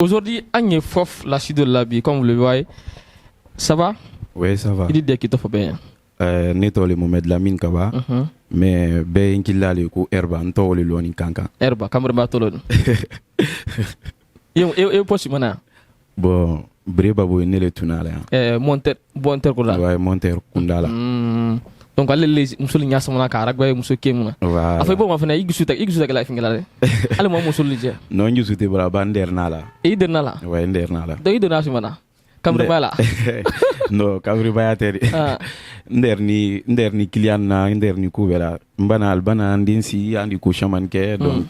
Aujourd'hui, Agne Fof, la suite de la vie, comme vous le voyez, ça va? Oui, ça va. Il dit qu'il te faut bien. Netole Mohamed Lamine Kaba, mais ben qu'il ko herba ntole loni kanka. Herba, kamera tolon. Et poche mana. Bon, breba bo nele tunala. Monter kundala. Ouais, monter kundala. Donc allez musul nya sama ka ragwa musul kemuna. Afay bo ma fana igusuta ke la fingala. Ale mo musul je. Non jusute bra bander nala. E de nala. Ouais, nder nala. Do ide na simana. Kamera bala. No, kamera baya teri. Nder ni client na nder ni couvera. Mbana albana ndinsi andi ko chaman ke donc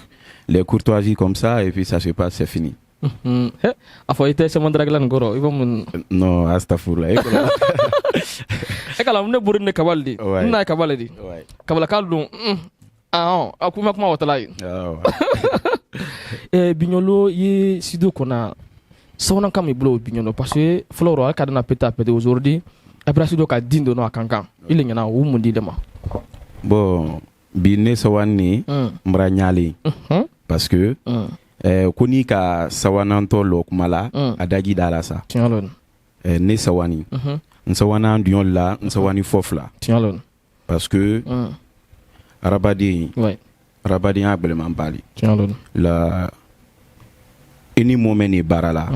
les courtoisies comme ça et puis ça se passe c'est fini. Afay te sama draglan goro ibam no astaghfirullah. Ekala mne burin ne kabaldi. Nna kabaldi. Kabala kaldu. Akuma kuma watalai. Bignolo ye sido kona. Sawana kam iblo bignolo parce que floro al kadana peta aujourd'hui. Après sido ka dindo no akankan. Il ngana wu mundi dema. Bon, binne sawani mbra nyali. Parce que koni ka sawana ntolo kumala adagi dala sa. Tialon. Ne sawani. Nsawana ndion la, nsawani fofla. Tialon. Parce que Rabadi. Ouais. Rabadi a bellement parlé. Tialon. La any moment ni barala.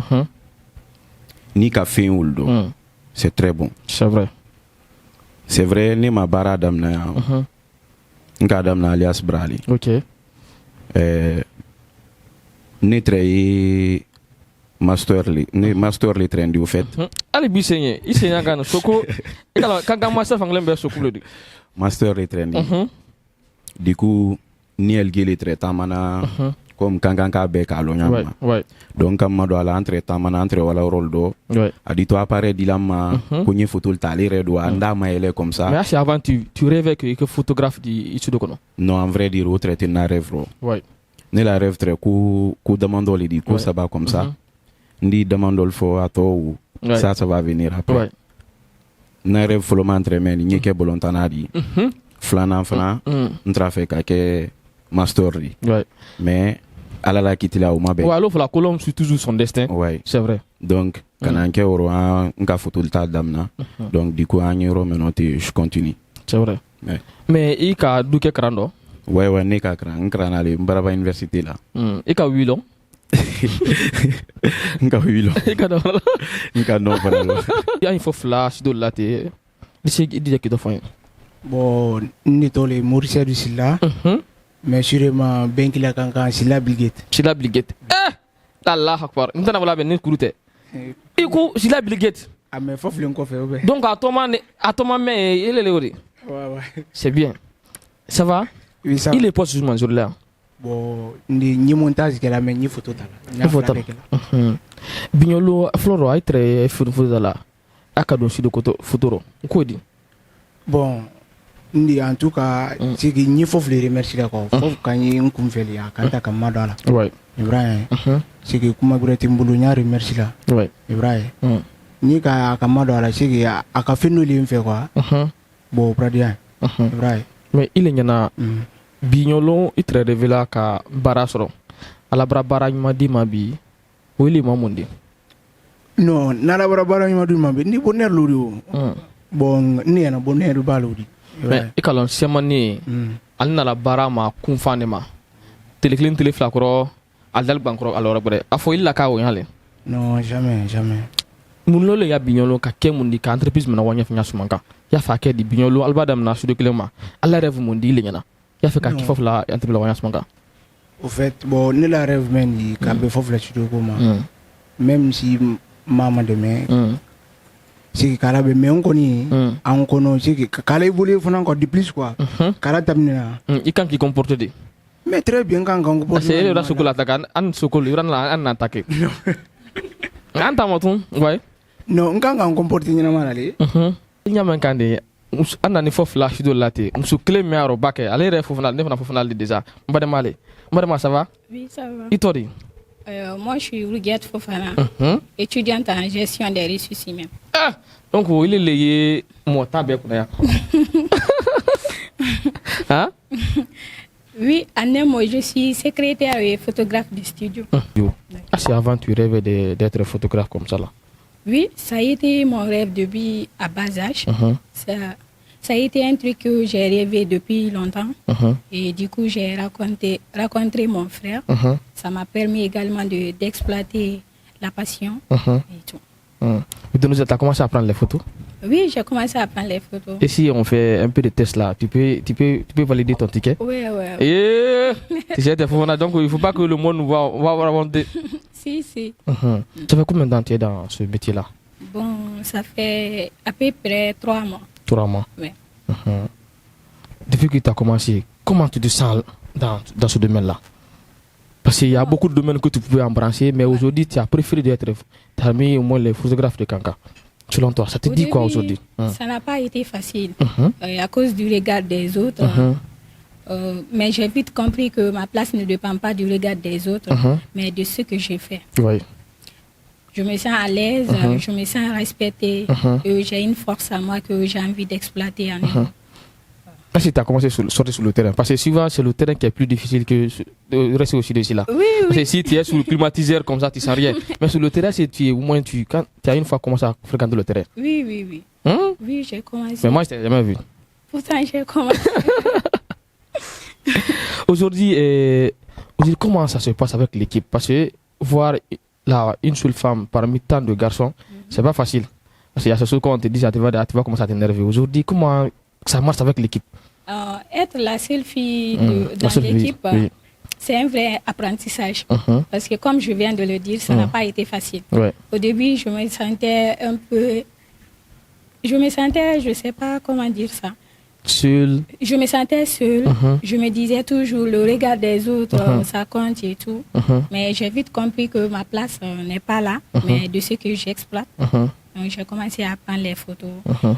Ni ka fin uldo. C'est très bon. C'est vrai. C'est vrai, ni ma bara damna. Nka damna alias Brali. OK. Ni trei master li trendi au fait. Ali bisenye, isenya gana soko. Ekala kanga master fanglembe soko le di. Master li trendi. Du coup, ni el gele treta mana comme kanga ka be ka lo nyama. Ouais. Donc comme mado ala entre tamana entre wala rôle do. Ouais. Adi to apparaît dilama konye photo le tali redo anda ma ele comme ça. Mais avant tu rêvais que photographe di itudo kono. Non, en vrai dire autre était na rêve. Ouais. Ne la rêve très ku demandoli di ko ça va comme ça. Ndi demandol fo ato ou ça va venir après. Ouais. Na rêve follow entre men ni ke bolontanadi. Flana ntra fait ke mastery. Ouais. Mais ala la kitila ou mabe. Ouais, alors la colombe suit toujours son destin. Ouais. C'est vrai. Donc quand ke oro nka photo le ta damna. Donc du coup anyoro menote je continue. C'est vrai. Ouais. Mais il ka duke krando. Ouais, ne ka krana le mbaraba université là. Il ka 8 ans. Nka wilo. Nka no panalo. Il faut flash de la té. Il dit que tu fais. Bon, ni tole Maurice du Silla. Mais sûrement ben qu'il a kankan Silla Bilgate. Silla Bilgate. Allah akbar. Ntana wala ben kurute. Iku Silla Bilgate. Ah mais faut flen ko fait. Donc à ton mais il est Ouais. C'est bien. Ça va? Oui, ça. Il est pas sur jour là. Bon, ni montage qu'elle a mis ni photo tala. Bignolo floro ay très photo là. Akadon si de koto photo. Ko di. Bon, ndi en tout cas, c'est que ni faut les remercier d'accord. Faut quand ni on kumfeli ya kanta kama dala. Ouais. Ibrahim. C'est que kuma grete mbulunya remercier là. Ouais. Ibrahim. Ni ka kama dala c'est que aka fenu li mfe quoi. Bon, pradia. Ibrahim. Mais il y en a Bignolo il très révélé ka barasro. Ala bara nyuma di mabi. Wili mamundi. Non, nala bara nyuma di mabi. Ni bonheur lori. Bon, ni na bonheur balori. Mais ikalon semani alna la bara ma kunfane ma. Teleklin telefla koro aldal bankro alors bre. Afo illa ka wo yale. Non, jamais. Mun lolo ya Bignolo ka ke mundi ka entreprise mena wanya fnya sumanka. Ya fa ke di Bignolo albadam na sudo kilema. Alla rêve mundi lenyana. Ya fa ka ki fof la entreprise wanya sumanka. Au fait, bon, ni la rêve men yi ka be fof la sudo ko ma. Même si maman demain si kala be me on koni an kono si kala évoluer fona encore de plus quoi. Kala tamina. Il kan ki comporte de. Mais très bien quand on comporte. C'est le sukula takan an sukul yuran la an attaquer. Anta motun, ouais. Non, quand on comporte ni na manale. Nyama kande anani fof la sudo late. Musu clé me aro bake. Ale re fofnal ne fona fofnal déjà. Mbade male. Mbade ça va? Oui, ça va. Itori. Moi, je suis Rouguette Fofana, étudiante en gestion des ressources humaines. Ah, donc il est lié mon tabé. Hein? Oui, en un mot, je suis secrétaire et photographe du studio. Ah, c'est avant tu rêvais d'être photographe comme ça là? Oui, ça a été mon rêve depuis à bas âge. Ça a été un truc que j'ai rêvé depuis longtemps. Et du coup, j'ai rencontré mon frère. Ça m'a permis également d'exploiter la passion et tout. Tu as commencé à prendre les photos? Oui, j'ai commencé à prendre les photos. Et si on fait un peu de test là, tu peux valider ton ticket? Oui. Donc il ne faut pas que le monde nous voit vraiment. Si. Ça fait combien de temps tu es dans ce métier-là? Bon, ça fait à peu près 3 mois. 3 mois? Oui. Depuis que tu as commencé, comment tu te sens dans ce domaine-là? Parce qu'il y a beaucoup de domaines que tu pouvais embrasser, mais aujourd'hui, tu as préféré d'être parmi au moins les photographes de Kanka. Selon toi, ça te dit quoi aujourd'hui? Ça n'a pas été facile à cause du regard des autres. Mais j'ai vite compris que ma place ne dépend pas du regard des autres, mais de ce que j'ai fait. Oui. Je me sens à l'aise, je me sens respectée, et j'ai une force à moi que j'ai envie d'exploiter en moi. Est-ce que tu as commencé à sortir sur le terrain? Parce que souvent, c'est le terrain qui est plus difficile que de rester aussi de là. Oui. Parce que si tu es sous le climatiseur comme ça, tu ne sens rien. Mais sur le terrain, au moins, quand tu as une fois commencé à fréquenter le terrain. Oui. Oui, j'ai commencé. Mais moi, je ne t'ai jamais vu. Pourtant, j'ai commencé. Aujourd'hui, comment ça se passe avec l'équipe? Parce que voir une seule femme parmi tant de garçons, c'est pas facile. Parce qu'il y a ce chose qu'on te dit, tu vas commencer à t'énerver. Aujourd'hui, comment ça marche avec l'équipe? Être la seule fille dans l'équipe, c'est un vrai apprentissage. Parce que comme je viens de le dire, ça n'a pas été facile. Au début, je me sentais un peu... je ne sais pas comment dire ça. Seule. Je me sentais seule. Je me disais toujours, le regard des autres, ça compte et tout. Mais j'ai vite compris que ma place n'est pas là, mais de ce que j'exploite. Donc, j'ai commencé à prendre les photos.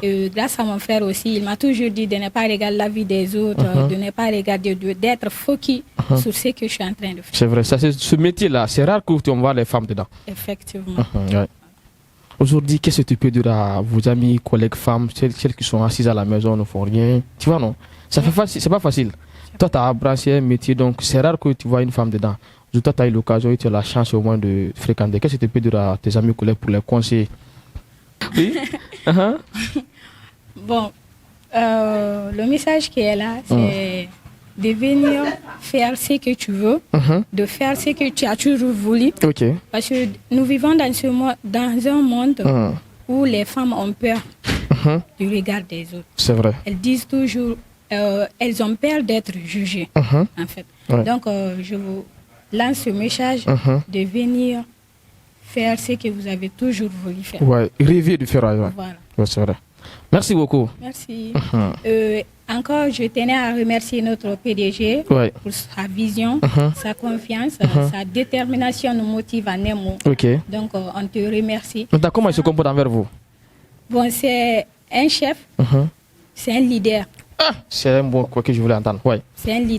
Et grâce à mon frère aussi, il m'a toujours dit de ne pas regarder la vie des autres, de ne pas regarder, d'être focus sur ce que je suis en train de faire. C'est vrai, ce métier-là, c'est rare que tu vois les femmes dedans. Effectivement. Aujourd'hui, qu'est-ce que tu peux dire à vos amis, collègues femmes, celles qui sont assises à la maison, ne font rien? Tu vois, non? C'est pas facile. Toi, tu as embrassé un métier, donc c'est rare que tu vois une femme dedans. Toi, tu as eu l'occasion, tu as la chance au moins de fréquenter. Qu'est-ce que tu peux dire à tes amis, collègues pour les conseiller? Oui. Bon, le message qui est là, c'est de venir faire ce que tu veux, de faire ce que tu as toujours voulu. Parce que nous vivons dans un monde où les femmes ont peur du regard des autres. C'est vrai. Elles disent toujours, elles ont peur d'être jugées, en fait. Donc, je vous lance ce message de venir faire ce que vous avez toujours voulu faire. Rêver de faire. Voilà. C'est vrai. Merci beaucoup. Merci. Encore, je tenais à remercier notre PDG pour sa vision, sa confiance, sa détermination nous motive à un mot. Donc, on te remercie. Comment il se comporte envers vous? Bon, c'est un chef, c'est un leader. C'est un mot que je voulais entendre. C'est un leader.